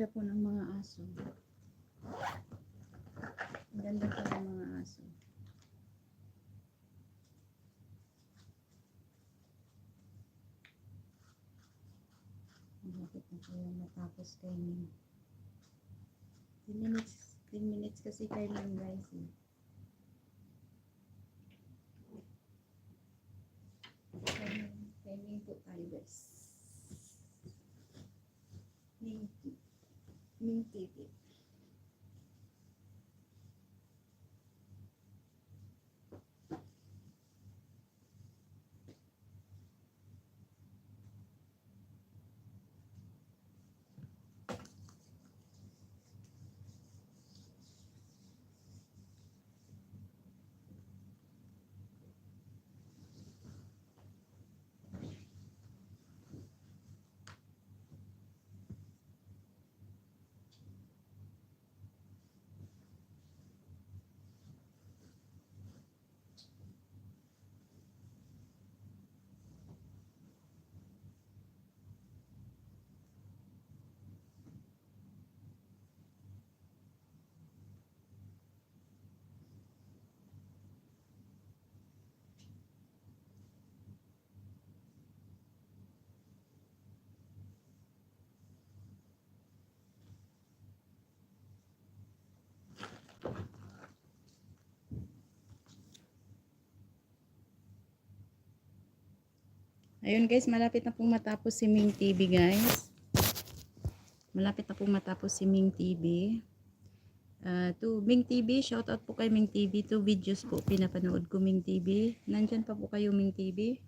ganda po ng mga aso. Ang ganda po ng mga aso. Malapit na po yung matapos kayo. 10 minutes kasi kayo lang guys. Timing po tayo guys. Ming TV. Ayun guys, malapit na pong matapos si Ming TV guys. Malapit na pong matapos si Ming TV. To Ming TV, shout out po kay Ming TV. 2 videos po pinapanood ko Ming TV. Nandyan pa po kayo Ming TV.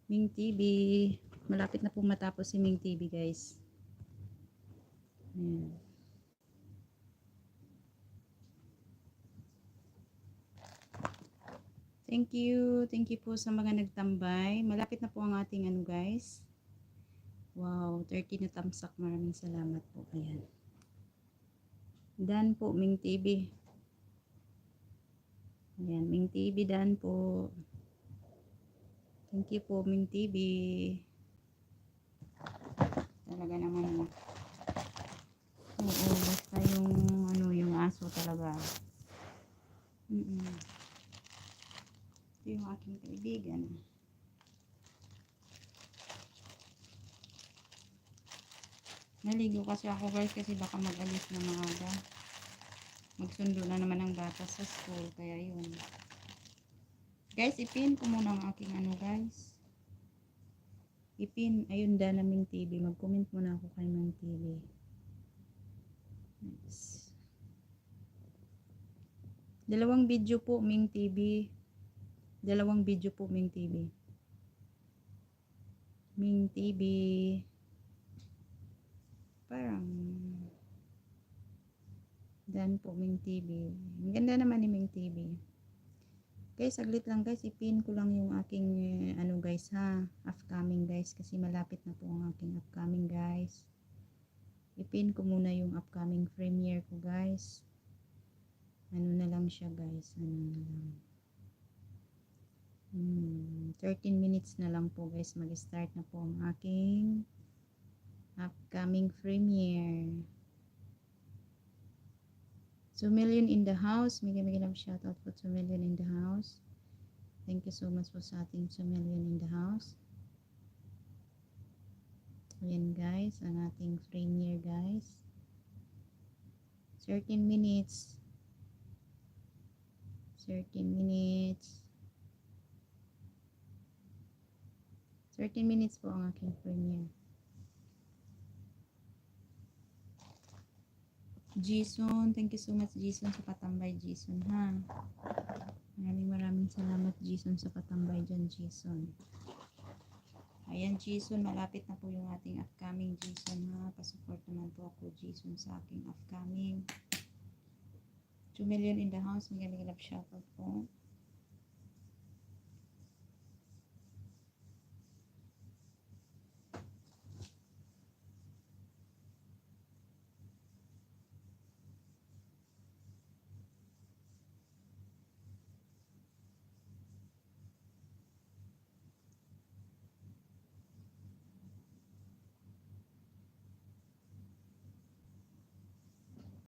Ming TV. Malapit na pong matapos si Ming TV guys. Ayan. Thank you po sa mga nagtambay. Malapit na po ang ating ano guys. Wow, 30 na tamsak. Maraming salamat po. Ayan. Dan po, Ming TV. Ayan, Ming TV dan po. Thank you po, Ming TV. Talaga naman. Oo, basta yung ano, yung aso talaga. Ito yung aking kaibigan. Naligo kasi ako guys kasi baka mag-alis na maaga. Magsundo na naman ang bata sa school. Kaya yun. Guys, ipin ko muna ang aking ano guys. Ipin. Ayun da naming TV. Mag-comment muna ako kay Mang TV. Nice. Dalawang video po Ming TV. Dalawang video po Ming TV. Ming TV. Parang dan po Ming TV. Ang ganda naman ni Ming TV. Guys, saglit lang guys. Ipin ko lang yung aking ano guys ha. Upcoming guys. Kasi malapit na po ang aking upcoming guys. Ipin ko muna yung upcoming premiere ko guys. Ano na lang siya guys. Ano na lang. 13 minutes na lang po guys. Mag-start na po ang aking upcoming premiere. 2 million in the house. Mega love shout out po 2 million in the house. Thank you so much po sa ating 2 million in the house. Ayan guys, ang ating premiere guys. 13 minutes. 13 minutes. 13 minutes po ang aking premiere. Jason, thank you so much Jason sa patambay Jason ha. Maraming salamat Jason sa patambay dyan Jason. Ayan Jason, malapit na po yung ating upcoming Jason ha. Pasupport naman po ako Jason sa aking upcoming. 2 million in the house, mga love shoutout po.